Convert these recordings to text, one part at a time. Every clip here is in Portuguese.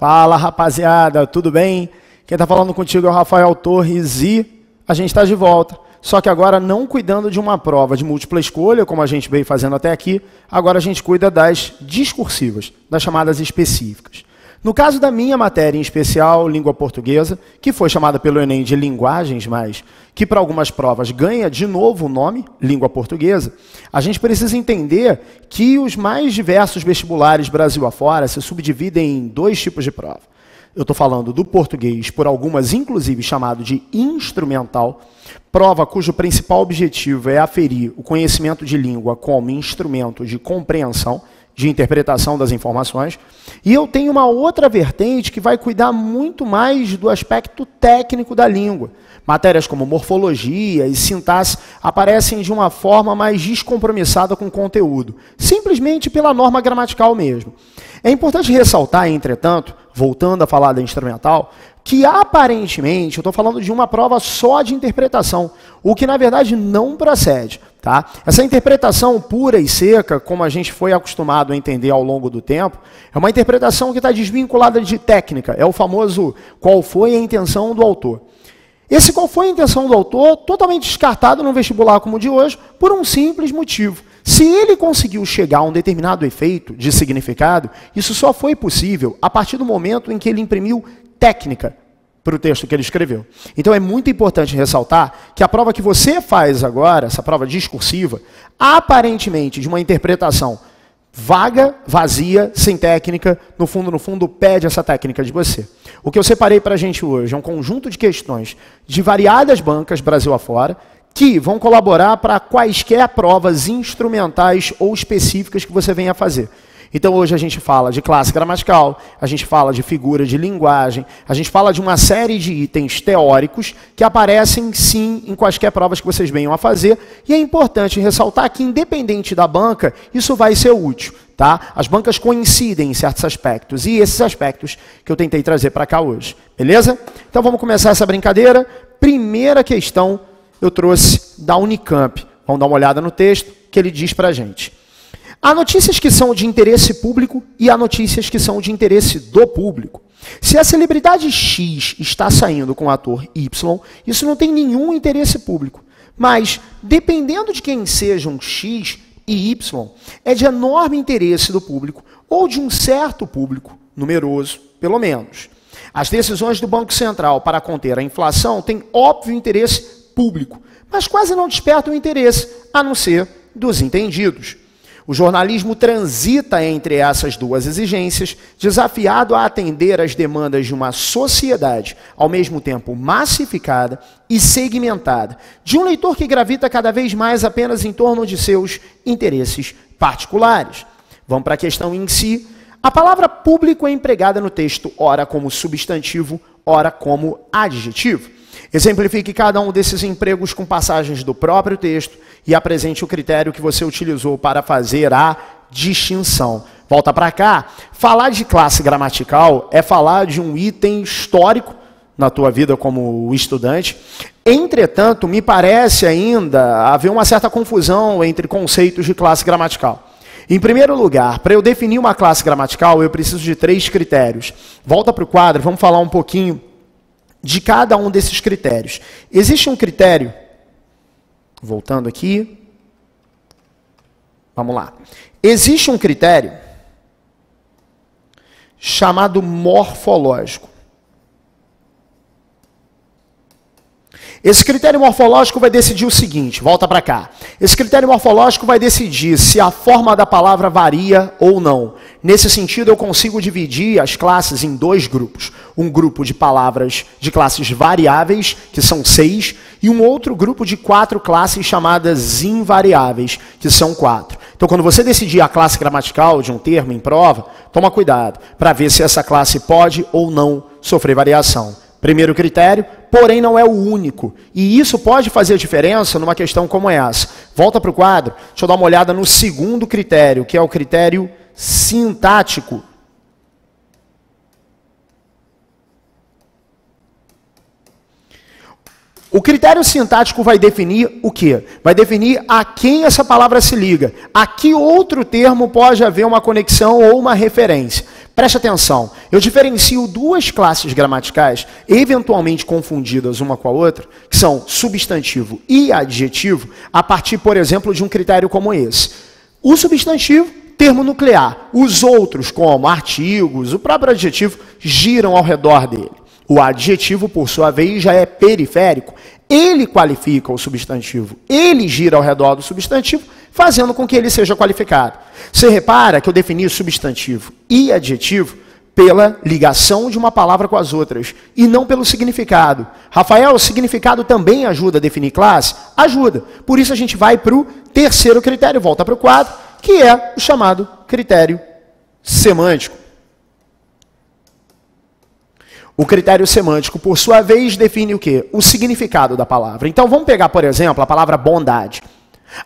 Fala, rapaziada, tudo bem? Quem está falando contigo é o Rafael Torres e a gente está de volta. Só que agora não cuidando de uma prova de múltipla escolha, como a gente veio fazendo até aqui, agora a gente cuida das discursivas, das chamadas específicas. No caso da minha matéria em especial, língua portuguesa, que foi chamada pelo Enem de linguagens, mas que para algumas provas ganha de novo o nome, língua portuguesa, a gente precisa entender que os mais diversos vestibulares Brasil afora se subdividem em dois tipos de prova. Eu estou falando do português, por algumas inclusive chamado de instrumental, prova cujo principal objetivo é aferir o conhecimento de língua como instrumento de compreensão, de interpretação das informações, e eu tenho uma outra vertente que vai cuidar muito mais do aspecto técnico da língua. Matérias como morfologia e sintaxe aparecem de uma forma mais descompromissada com o conteúdo, simplesmente pela norma gramatical mesmo. É importante ressaltar, entretanto, voltando a falar da instrumental, que aparentemente eu estou falando de uma prova só de interpretação, o que na verdade não procede. Tá? Essa interpretação pura e seca, como a gente foi acostumado a entender ao longo do tempo, é uma interpretação que está desvinculada de técnica, é o famoso qual foi a intenção do autor. Esse qual foi a intenção do autor, totalmente descartado num vestibular como o de hoje, por um simples motivo. Se ele conseguiu chegar a um determinado efeito de significado, isso só foi possível a partir do momento em que ele imprimiu técnica para o texto que ele escreveu. Então é muito importante ressaltar que a prova que você faz agora, essa prova discursiva, aparentemente de uma interpretação vaga, vazia, sem técnica, no fundo, pede essa técnica de você. O que eu separei para a gente hoje é um conjunto de questões de variadas bancas Brasil afora, que vão colaborar para quaisquer provas instrumentais ou específicas que você venha fazer. Então hoje a gente fala de classe gramatical, a gente fala de figura de linguagem, a gente fala de uma série de itens teóricos que aparecem sim em quaisquer provas que vocês venham a fazer, e é importante ressaltar que independente da banca, isso vai ser útil. Tá? As bancas coincidem em certos aspectos, e esses aspectos que eu tentei trazer para cá hoje. Beleza? Então vamos começar essa brincadeira. Primeira questão eu trouxe da Unicamp. Vamos dar uma olhada no texto que ele diz para a gente. Há notícias que são de interesse público e há notícias que são de interesse do público. Se a celebridade X está saindo com o ator Y, isso não tem nenhum interesse público. Mas, dependendo de quem sejam X e Y, é de enorme interesse do público, ou de um certo público, numeroso, pelo menos. As decisões do Banco Central para conter a inflação têm óbvio interesse público, mas quase não despertam interesse, a não ser dos entendidos. O jornalismo transita entre essas duas exigências, desafiado a atender às demandas de uma sociedade, ao mesmo tempo massificada e segmentada, de um leitor que gravita cada vez mais apenas em torno de seus interesses particulares. Vamos para a questão em si. A palavra público é empregada no texto, ora como substantivo, ora como adjetivo. Exemplifique cada um desses empregos com passagens do próprio texto e apresente o critério que você utilizou para fazer a distinção. Volta para cá. Falar de classe gramatical é falar de um item histórico na tua vida como estudante. Entretanto, me parece ainda haver uma certa confusão entre conceitos de classe gramatical. Em primeiro lugar, para eu definir uma classe gramatical, eu preciso de 3 critérios. Volta para o quadro, vamos falar um pouquinho de cada um desses critérios. Existe um critério, voltando aqui, vamos lá. Existe um critério chamado morfológico. Esse critério morfológico vai decidir o seguinte, volta para cá. Esse critério morfológico vai decidir se a forma da palavra varia ou não. Nesse sentido, eu consigo dividir as classes em 2 grupos. Um grupo de palavras de classes variáveis, que são 6, e um outro grupo de 4 classes chamadas invariáveis, que são 4. Então, quando você decidir a classe gramatical de um termo em prova, toma cuidado para ver se essa classe pode ou não sofrer variação. Primeiro critério, porém não é o único. E isso pode fazer diferença numa questão como essa. Volta para o quadro, deixa eu dar uma olhada no segundo critério, que é o critério sintático. O critério sintático vai definir o quê? Vai definir a quem essa palavra se liga. A que outro termo pode haver uma conexão ou uma referência. Preste atenção, eu diferencio duas classes gramaticais, eventualmente confundidas uma com a outra, que são substantivo e adjetivo, a partir, por exemplo, de um critério como esse. O substantivo, termo nuclear. Os outros, como artigos, o próprio adjetivo, giram ao redor dele. O adjetivo, por sua vez, já é periférico. Ele qualifica o substantivo. Ele gira ao redor do substantivo, fazendo com que ele seja qualificado. Você repara que eu defini substantivo e adjetivo pela ligação de uma palavra com as outras, e não pelo significado. Rafael, o significado também ajuda a definir classe? Ajuda. Por isso a gente vai para o terceiro critério, volta para o quadro, que é o chamado critério semântico. O critério semântico, por sua vez, define o quê? O significado da palavra. Então, vamos pegar, por exemplo, a palavra bondade.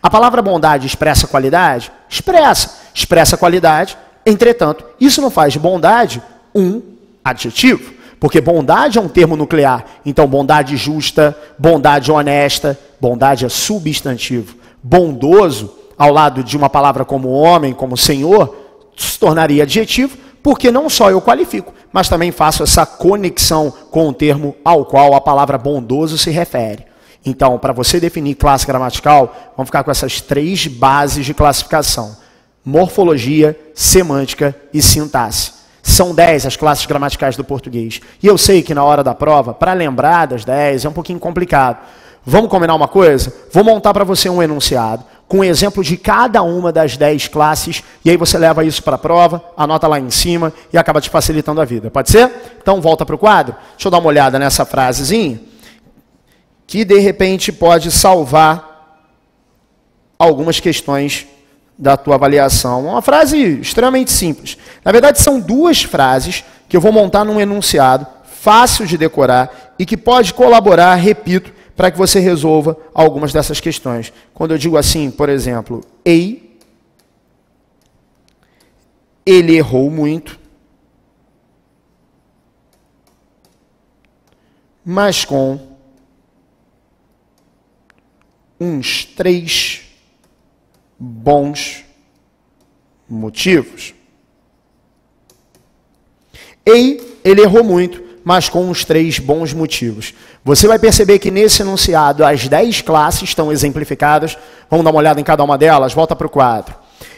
A palavra bondade expressa qualidade? Expressa qualidade. Entretanto, isso não faz de bondade um adjetivo. Porque bondade é um termo nuclear. Então, bondade justa, bondade honesta, bondade é substantivo. Bondoso, ao lado de uma palavra como homem, como senhor, se tornaria adjetivo, porque não só eu qualifico, mas também faço essa conexão com o termo ao qual a palavra bondoso se refere. Então, para você definir classe gramatical, vamos ficar com essas três bases de classificação: morfologia, semântica e sintaxe. São 10 as classes gramaticais do português. E eu sei que na hora da prova, para lembrar das 10, é um pouquinho complicado. Vamos combinar uma coisa? Vou montar para você um enunciado com um exemplo de cada uma das 10 classes, e aí você leva isso para a prova, anota lá em cima e acaba te facilitando a vida. Pode ser? Então volta para o quadro. Deixa eu dar uma olhada nessa frasezinha, que de repente pode salvar algumas questões da tua avaliação. Uma frase extremamente simples. Na verdade, são duas frases que eu vou montar num enunciado fácil de decorar e que pode colaborar, repito, para que você resolva algumas dessas questões. Quando eu digo assim, por exemplo, ele errou muito, mas com uns 3 bons motivos. Ele errou muito, mas com uns 3 bons motivos. Você vai perceber que nesse enunciado as 10 classes estão exemplificadas. Vamos dar uma olhada em cada uma delas? Volta para o quadro.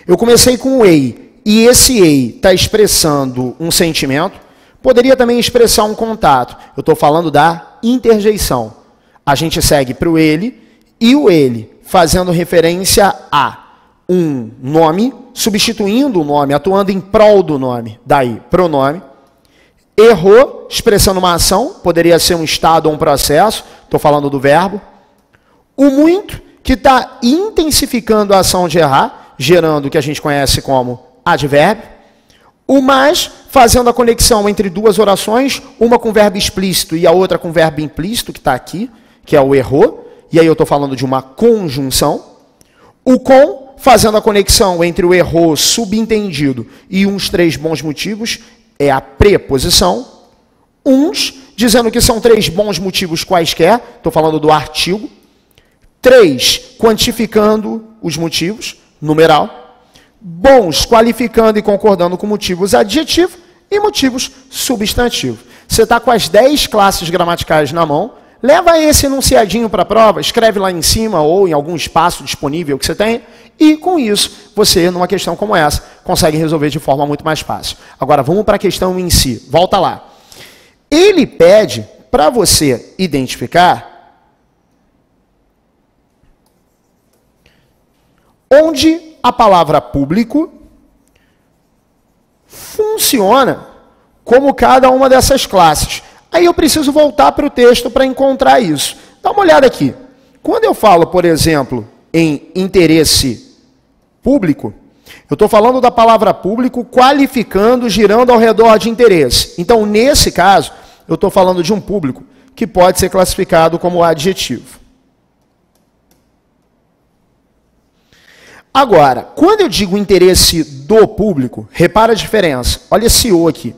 Eu comecei com o ei, e esse ei está expressando um sentimento, poderia também expressar um contato. Eu estou falando da interjeição. A gente segue para o ele, e o ele fazendo referência a um nome, substituindo o nome, atuando em prol do nome, daí pronome. Errou, expressando uma ação, poderia ser um estado ou um processo, estou falando do verbo. O muito, que está intensificando a ação de errar, gerando o que a gente conhece como advérbio. O mais, fazendo a conexão entre duas orações, uma com verbo explícito e a outra com verbo implícito, que está aqui, que é o errou, e aí eu estou falando de uma conjunção. O com, fazendo a conexão entre o errou subentendido e uns 3 bons motivos, é a preposição. Uns, dizendo que são 3 bons motivos quaisquer, estou falando do artigo. 3, quantificando os motivos, numeral. Bons, qualificando e concordando com motivos adjetivo e motivos substantivo. Você está com as 10 classes gramaticais na mão, leva esse enunciadinho para a prova, escreve lá em cima ou em algum espaço disponível que você tem, e com isso, você, numa questão como essa, consegue resolver de forma muito mais fácil. Agora, vamos para a questão em si. Volta lá. Ele pede para você identificar onde a palavra público funciona como cada uma dessas classes. Aí eu preciso voltar para o texto para encontrar isso. Dá uma olhada aqui. Quando eu falo, por exemplo, em interesse público, eu estou falando da palavra público qualificando, girando ao redor de interesse. Então, nesse caso, eu estou falando de um público que pode ser classificado como adjetivo. Agora, quando eu digo interesse do público, repara a diferença. Olha esse o aqui.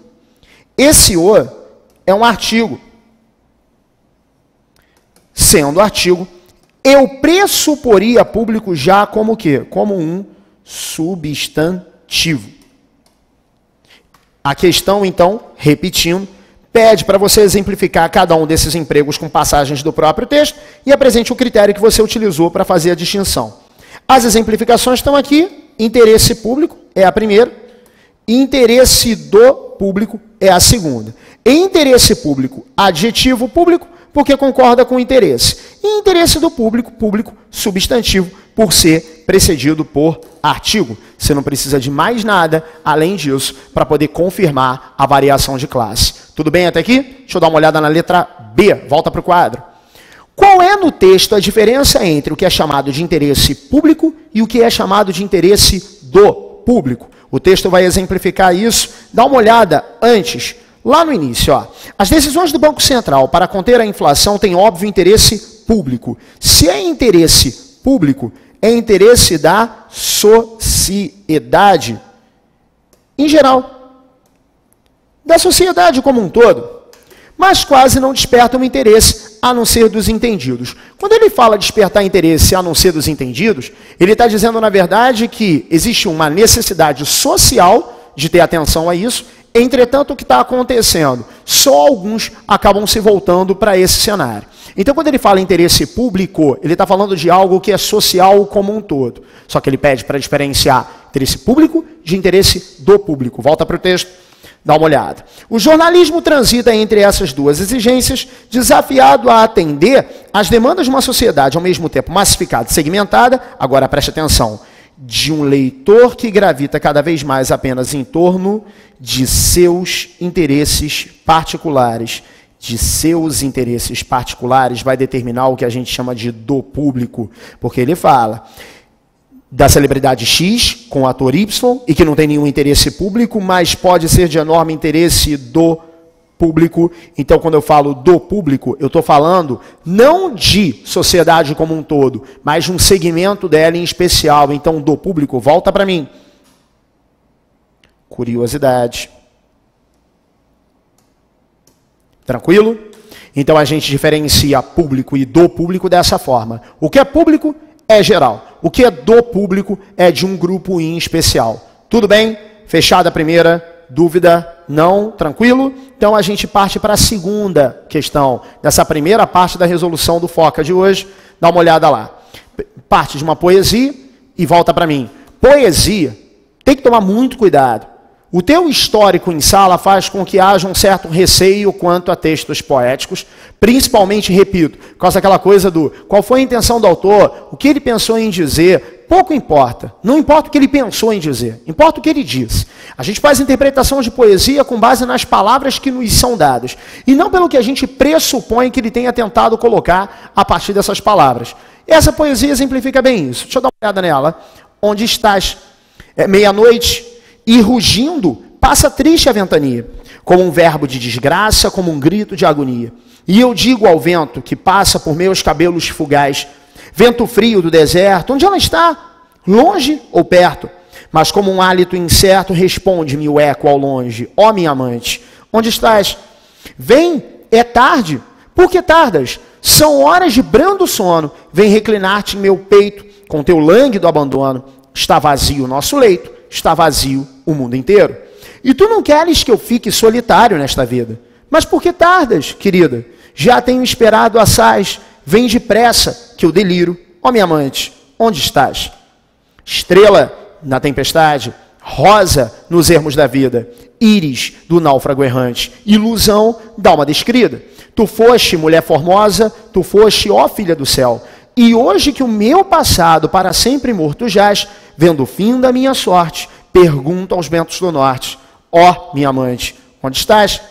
Esse o é um artigo. sendo artigo, eu pressuporia público já como o quê? Como um substantivo. A questão, então, repetindo, pede para você exemplificar cada um desses empregos com passagens do próprio texto e apresente o critério que você utilizou para fazer a distinção. As exemplificações estão aqui. Interesse público é a primeira. Interesse do público é a segunda. Interesse público, adjetivo público, porque concorda com o interesse. E interesse do público, público substantivo, por ser precedido por artigo. Você não precisa de mais nada além disso para poder confirmar a variação de classe. Tudo bem até aqui? Deixa eu dar uma olhada na letra B. Volta para o quadro. Qual é no texto a diferença entre o que é chamado de interesse público e o que é chamado de interesse do público? O texto vai exemplificar isso. Dá uma olhada antes, lá no início. Ó. As decisões do Banco Central para conter a inflação têm óbvio interesse público. Se é interesse público, é interesse da sociedade em geral, da sociedade como um todo, mas quase não desperta um interesse a não ser dos entendidos. Quando ele fala despertar interesse a não ser dos entendidos, ele está dizendo, na verdade, que existe uma necessidade social de ter atenção a isso. Entretanto, o que está acontecendo? Só alguns acabam se voltando para esse cenário. Então, quando ele fala interesse público, ele está falando de algo que é social como um todo. Só que ele pede para diferenciar interesse público de interesse do público. Volta para o texto, dá uma olhada. O jornalismo transita entre essas duas exigências, desafiado a atender às demandas de uma sociedade ao mesmo tempo massificada e segmentada. Agora, preste atenção. De um leitor que gravita cada vez mais apenas em torno de seus interesses particulares. De seus interesses particulares vai determinar o que a gente chama de do público, porque ele fala da celebridade X com o ator Y e que não tem nenhum interesse público, mas pode ser de enorme interesse do público. Então, quando eu falo do público, eu estou falando não de sociedade como um todo, mas de um segmento dela em especial. Então, do público, volta para mim. Curiosidade. Tranquilo? Então, a gente diferencia público e do público dessa forma. O que é público é geral. O que é do público é de um grupo em especial. Tudo bem? Fechada a primeira. Dúvida? Não? Tranquilo? Então, a gente parte para a segunda questão dessa primeira parte da resolução do FOCA de hoje. Dá uma olhada lá. Parte de uma poesia e volta para mim. Poesia, tem que tomar muito cuidado. O teu histórico em sala faz com que haja um certo receio quanto a textos poéticos, principalmente, repito, por causa daquela coisa do qual foi a intenção do autor, o que ele pensou em dizer, pouco importa. Não importa o que ele pensou em dizer, importa o que ele diz. A gente faz interpretação de poesia com base nas palavras que nos são dadas, e não pelo que a gente pressupõe que ele tenha tentado colocar a partir dessas palavras. Essa poesia exemplifica bem isso. Deixa eu dar uma olhada nela. Onde estás? É meia-noite. E rugindo, passa triste a ventania, como um verbo de desgraça, como um grito de agonia. E eu digo ao vento que passa por meus cabelos fugaz, vento frio do deserto, onde ela está? Longe ou perto? Mas como um hálito incerto, responde-me o eco ao longe. Ó minha amante, onde estás? Vem, é tarde. Por que tardas? São horas de brando sono. Vem reclinar-te em meu peito, com teu lânguido abandono. Está vazio o nosso leito. Está vazio o mundo inteiro. E tu não queres que eu fique solitário nesta vida. Mas por que tardas, querida? Já tenho esperado assaz. Vem depressa, que eu deliro. Ó minha amante, onde estás? Estrela na tempestade, rosa nos ermos da vida, íris do náufrago errante, ilusão da alma descrida. Tu foste, mulher formosa, tu foste, ó filha do céu. E hoje que o meu passado para sempre morto jaz, vendo o fim da minha sorte, pergunto aos ventos do norte, ó minha amante, onde estás?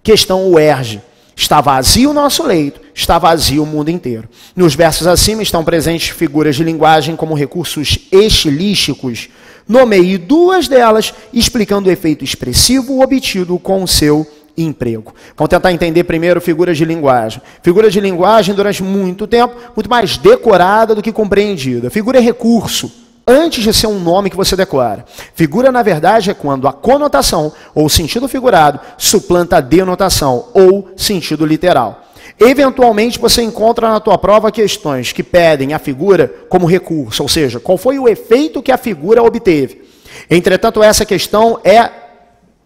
Questão UERJ. Está vazio o nosso leito, está vazio o mundo inteiro. Nos versos acima estão presentes figuras de linguagem como recursos estilísticos. Nomeie duas delas, explicando o efeito expressivo obtido com o seu emprego. Vamos tentar entender primeiro figuras de linguagem. Figura de linguagem, durante muito tempo, muito mais decorada do que compreendida. Figura é recurso, antes de ser um nome que você decora. Figura, na verdade, é quando a conotação ou sentido figurado suplanta a denotação ou sentido literal. Eventualmente você encontra na tua prova questões que pedem a figura como recurso, ou seja, qual foi o efeito que a figura obteve. Entretanto, essa questão é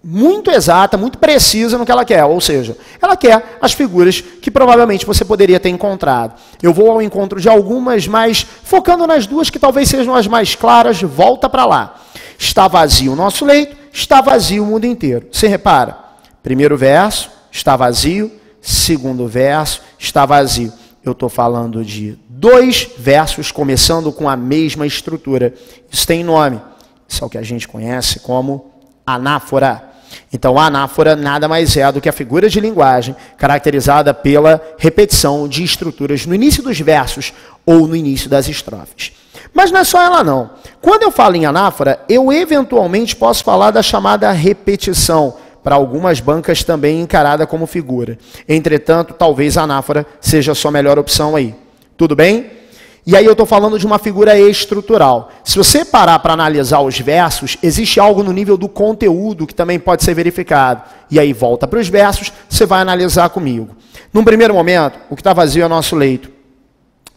muito exata, muito precisa no que ela quer, ou seja, ela quer as figuras que provavelmente você poderia ter encontrado. Eu vou ao encontro de algumas, mas focando nas duas que talvez sejam as mais claras, volta para lá. Está vazio o nosso leito, está vazio o mundo inteiro. Você repara, primeiro verso, está vazio, segundo verso, está vazio. Eu estou falando de 2 versos começando com a mesma estrutura. Isso tem nome, isso é o que a gente conhece como anáfora. Então, a anáfora nada mais é do que a figura de linguagem caracterizada pela repetição de estruturas no início dos versos ou no início das estrofes. Mas não é só ela não. Quando eu falo em anáfora, eu eventualmente posso falar da chamada repetição, para algumas bancas também encarada como figura. Entretanto, talvez a anáfora seja a sua melhor opção aí. Tudo bem? E aí eu estou falando de uma figura estrutural. Se você parar para analisar os versos, existe algo no nível do conteúdo que também pode ser verificado. E aí volta para os versos, você vai analisar comigo. Num primeiro momento, o que está vazio é o nosso leito.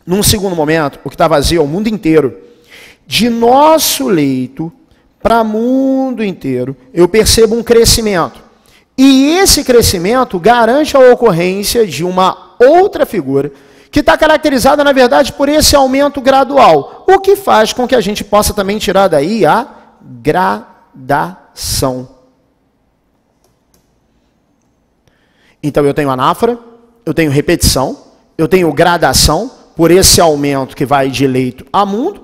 Num segundo momento, o que está vazio é o mundo inteiro. De nosso leito para o mundo inteiro, eu percebo um crescimento. E esse crescimento garante a ocorrência de uma outra figura que está caracterizada, na verdade, por esse aumento gradual, o que faz com que a gente possa também tirar daí a gradação. Então, eu tenho anáfora, eu tenho repetição, eu tenho gradação, por esse aumento que vai de leito a mundo,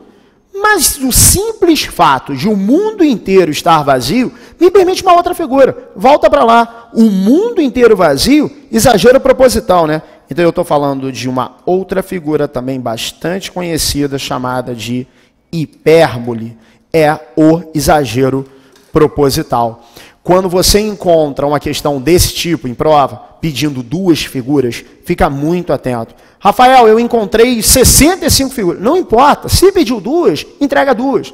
mas o simples fato de o mundo inteiro estar vazio me permite uma outra figura. Volta para lá. O mundo inteiro vazio, exagero proposital, né? Então eu estou falando de uma outra figura também bastante conhecida, chamada de hipérbole. É o exagero proposital. Quando você encontra uma questão desse tipo em prova, pedindo 2 figuras, fica muito atento. Rafael, eu encontrei 65 figuras. Não importa, se pediu 2, entrega 2.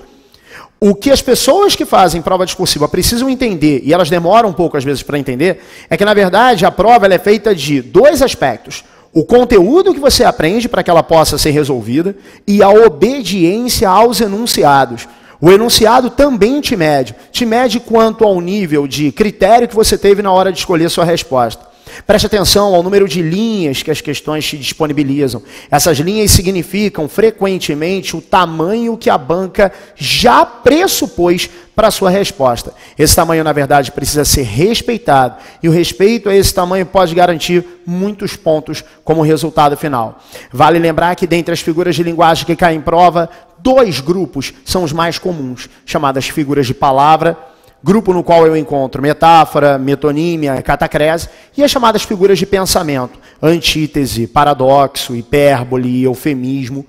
O que as pessoas que fazem prova discursiva precisam entender, e elas demoram um pouco às vezes para entender, é que na verdade a prova ela é feita de 2 aspectos. O conteúdo que você aprende para que ela possa ser resolvida e a obediência aos enunciados. O enunciado também te mede quanto ao nível de critério que você teve na hora de escolher sua resposta. Preste atenção ao número de linhas que as questões te disponibilizam. Essas linhas significam, frequentemente, o tamanho que a banca já pressupôs para a sua resposta. Esse tamanho, na verdade, precisa ser respeitado. E o respeito a esse tamanho pode garantir muitos pontos como resultado final. Vale lembrar que, dentre as figuras de linguagem que caem em prova, 2 grupos são os mais comuns, chamadas figuras de palavra, grupo no qual eu encontro metáfora, metonímia, catacrese, e as chamadas figuras de pensamento, antítese, paradoxo, hipérbole, eufemismo.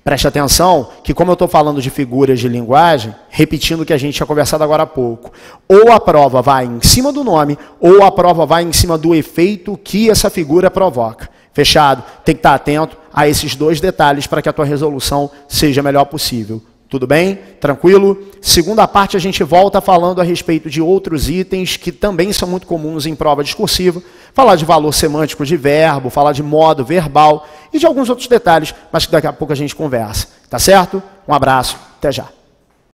Preste atenção que, como eu estou falando de figuras de linguagem, repetindo o que a gente tinha conversado agora há pouco, ou a prova vai em cima do nome, ou a prova vai em cima do efeito que essa figura provoca. Fechado? Tem que estar atento a esses 2 detalhes para que a tua resolução seja a melhor possível. Tudo bem? Tranquilo? Segunda parte a gente volta falando a respeito de outros itens que também são muito comuns em prova discursiva. Falar de valor semântico de verbo, falar de modo verbal e de alguns outros detalhes, mas que daqui a pouco a gente conversa. Tá certo? Um abraço, até já.